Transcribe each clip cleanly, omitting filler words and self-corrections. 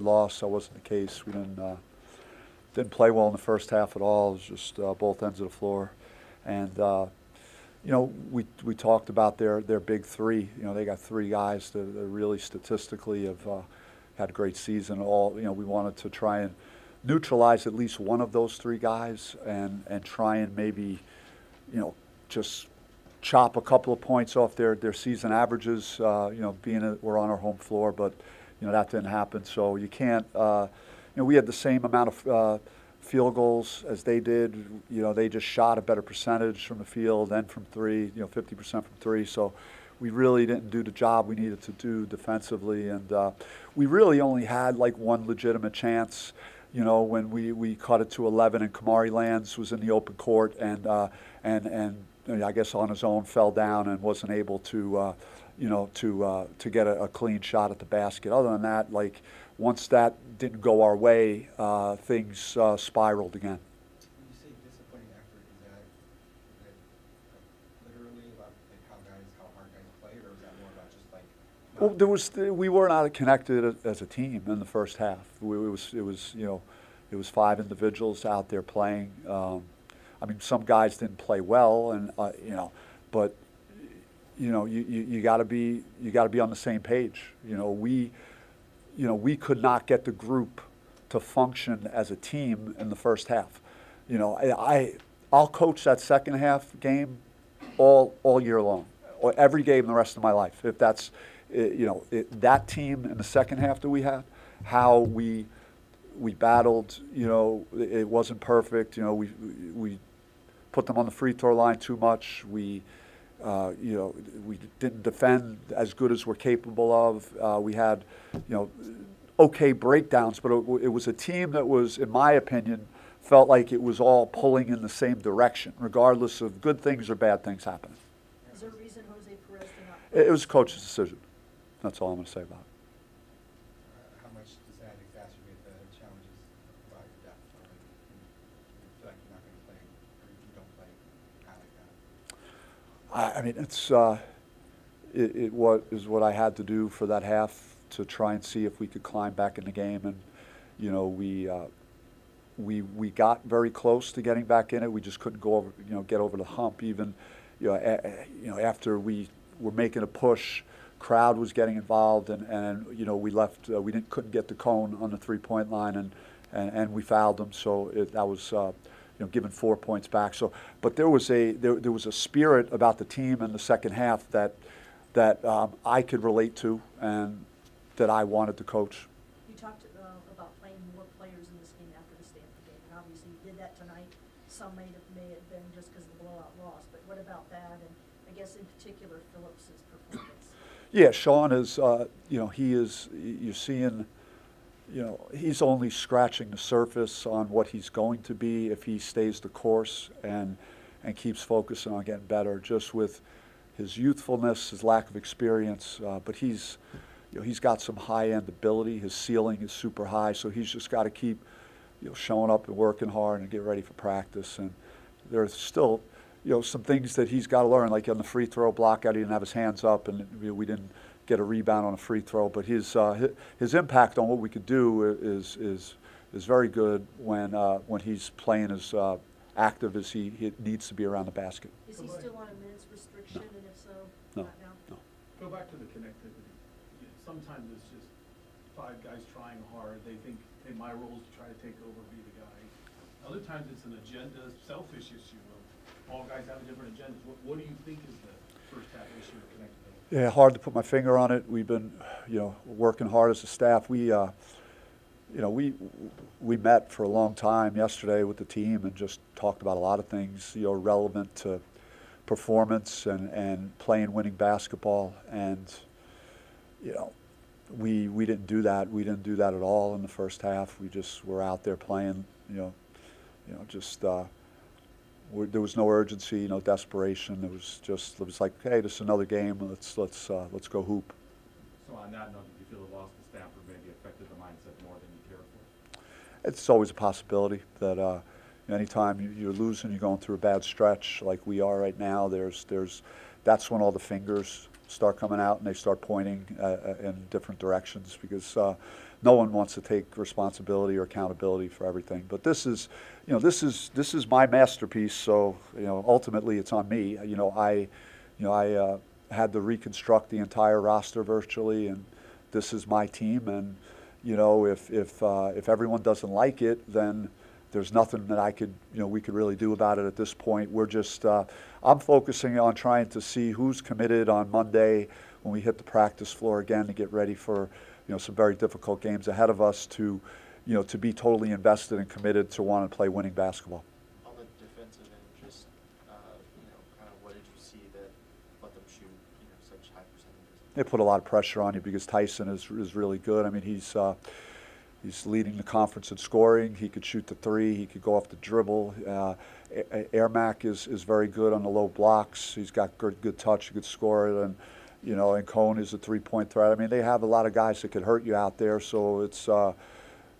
loss. That wasn't the case. We didn't play well in the first half at all. It was just both ends of the floor. And, we talked about their big three. They got three guys that really statistically have had a great season. We wanted to try and neutralize at least one of those three guys and try and maybe, just chop a couple of points off their season averages, being that we're on our home floor, but, that didn't happen. So you can't, we had the same amount of field goals as they did. They just shot a better percentage from the field and from three, 50% from three. So we really didn't do the job we needed to do defensively. And we really only had like one legitimate chance, when we cut it to 11 and Kamari Lands was in the open court and I guess on his own fell down and wasn't able to, to get a clean shot at the basket. Other than that, like once that didn't go our way, things spiraled again. When you say disappointing effort, is that literally about how hard guys play, or is that more about just like? Well, we were not connected as a team in the first half. It was five individuals out there playing. Some guys didn't play well, and but you got to be on the same page. We could not get the group to function as a team in the first half. I'll coach that second half game all year long, or every game the rest of my life. If that's that team in the second half that we had, how we battled. It wasn't perfect. We put them on the free throw line too much. We didn't defend as good as we're capable of. We had, okay breakdowns, but it was a team that was, in my opinion, felt like it was all pulling in the same direction, regardless of good things or bad things happening. Is there a reason Jose Perez did not play? It was a coach's decision. That's all I'm going to say about it. How much does that exacerbate the challenges about your depth? You feel like you're not going to play, or you don't play like that? It was what I had to do for that half to try and see if we could climb back in the game, and we got very close to getting back in it. We just couldn't get over the hump. Even after we were making a push, crowd was getting involved, and we left. We couldn't get the cone on the 3-point line, and we fouled them. So that was. Given 4 points back. So, but there was a spirit about the team in the second half that I could relate to and that I wanted to coach. You talked about playing more players in this game after the Stanford game, and obviously you did that tonight. Some may have been just because of the blowout loss, but what about that? And I guess in particular, Phillips' performance. Yeah, Sean is. He is. You're seeing. He's only scratching the surface on what he's going to be if he stays the course and keeps focusing on getting better. Just with his youthfulness, his lack of experience, but he's got some high-end ability. His ceiling is super high, so he's just got to keep showing up and working hard and get ready for practice. And there's still some things that he's got to learn, like on the free throw block out, he didn't have his hands up, and we didn't get a rebound on a free throw, but his impact on what we could do is very good when he's playing as active as he needs to be around the basket. Is he still on a minutes restriction, and if so, No. not now? No. Go back to the connectivity. Sometimes it's just five guys trying hard. They think, hey, my role is to try to take over, be the guy. Other times it's an agenda, selfish issue of all guys having different agendas. What do you think is the first half issue of connectivity? Yeah, hard to put my finger on it. We've been, working hard as a staff. We met for a long time yesterday with the team and just talked about a lot of things, relevant to performance and playing winning basketball. And, we didn't do that. We didn't do that at all in the first half. We just were out there playing, there was no urgency, no desperation. It was like, hey, this is another game. Let's go hoop. So on that note, did you feel the loss to Stanford maybe affected the mindset more than you cared for? It's always a possibility that anytime you're losing, you're going through a bad stretch like we are right now. That's when all the fingers start coming out and they start pointing in different directions, because no one wants to take responsibility or accountability for everything. But this is, this is my masterpiece. So, ultimately it's on me. I had to reconstruct the entire roster virtually, and this is my team. And if everyone doesn't like it, then there's nothing that we could really do about it at this point. We're just, I'm focusing on trying to see who's committed on Monday when we hit the practice floor again to get ready for, some very difficult games ahead of us, to be totally invested and committed to want to play winning basketball. On the defensive end, just, kind of what did you see that let them shoot, such high percentages? They put a lot of pressure on you because Tyson is really good. I mean, he's leading the conference in scoring. He could shoot the three. He could go off the dribble. Ermac is very good on the low blocks. He's got good touch, good scorer, and and Cone is a three-point threat. I mean, they have a lot of guys that could hurt you out there. So it's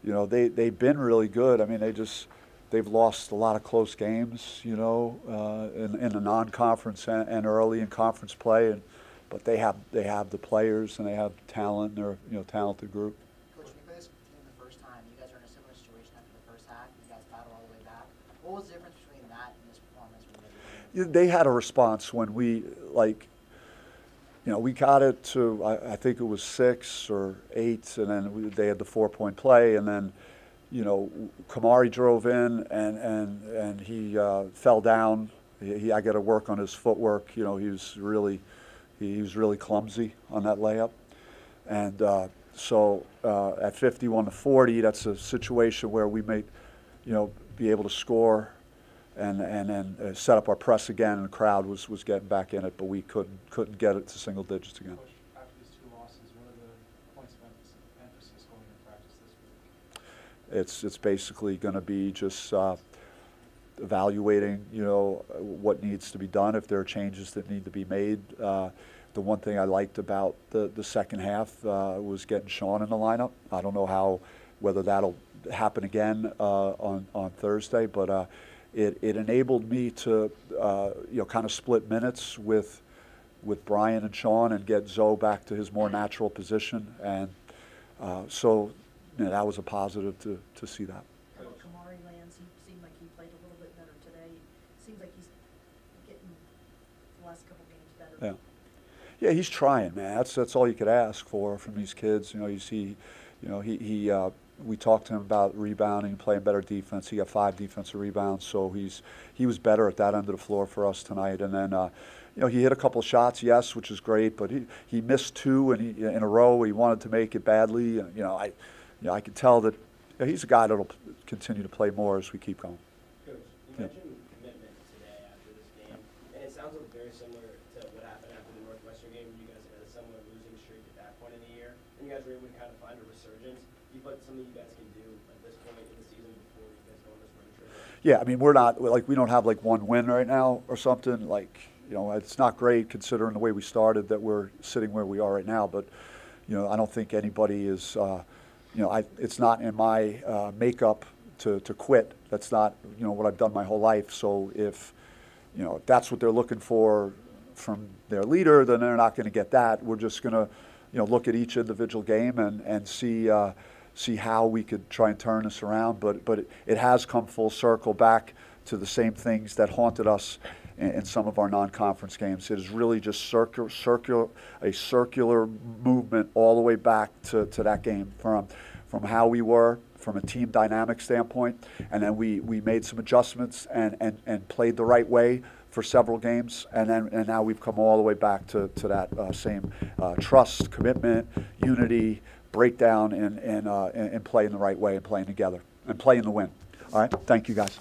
they've been really good. I mean, they've lost a lot of close games, in the non-conference and early in conference play, but they have the players and they have talent. And they're a talented group. Coach, when you played this team the first time, you guys were in a similar situation after the first half. You guys battled all the way back. What was the difference between that and this performance? They had a response when we we got it to, I think it was 6 or 8, and then they had the 4-point play, and then, Kamari drove in and he fell down. I got to work on his footwork. He was really clumsy on that layup, and so at 51-40, that's a situation where we may, be able to score. And then set up our press again, and the crowd was getting back in it, but we couldn't get it to single digits again. Coach, after these 2 losses, what are the points of emphasis going into practice this week? It's basically going to be just evaluating, what needs to be done, if there are changes that need to be made. The one thing I liked about the second half was getting Sean in the lineup. I don't know whether that'll happen again on Thursday, but. It enabled me to, kind of split minutes with Brian and Sean and get Zoe back to his more natural position, and so that was a positive to see that. How about Kamari Lands? He seemed like he played a little bit better today. Seems like he's getting the last couple games better. Yeah, he's trying, man. That's all you could ask for from these kids. You see, we talked to him about rebounding, playing better defense. He got 5 defensive rebounds, so he was better at that end of the floor for us tonight. And then, he hit a couple of shots, yes, which is great, but he missed 2 in a row. He wanted to make it badly. I could tell that he's a guy that'll continue to play more as we keep going. Coach, you mentioned commitment today after this game, and it sounds like very similar to what happened after the Northwestern game. You guys had a similar losing streak at that point in the year, and you guys were able to kind of find a resurgence. Do you feel like something you guys can do at this point in the season before you guys go on this road trip? Yeah, I mean, we don't have 1 win right now or something. It's not great considering the way we started that we're sitting where we are right now. But, I don't think anybody is, it's not in my makeup to quit. That's not, what I've done my whole life. So if that's what they're looking for from their leader, then they're not going to get that. We're just going to, look at each individual game and see how we could try and turn this around. But it has come full circle back to the same things that haunted us in some of our non-conference games. It is really just a circular movement all the way back to that game from how we were from a team dynamic standpoint, and then we made some adjustments and played the right way for several games, and now we've come all the way back to that same trust, commitment, unity, breakdown, and playing the right way and playing together and playing the win. All right, thank you guys.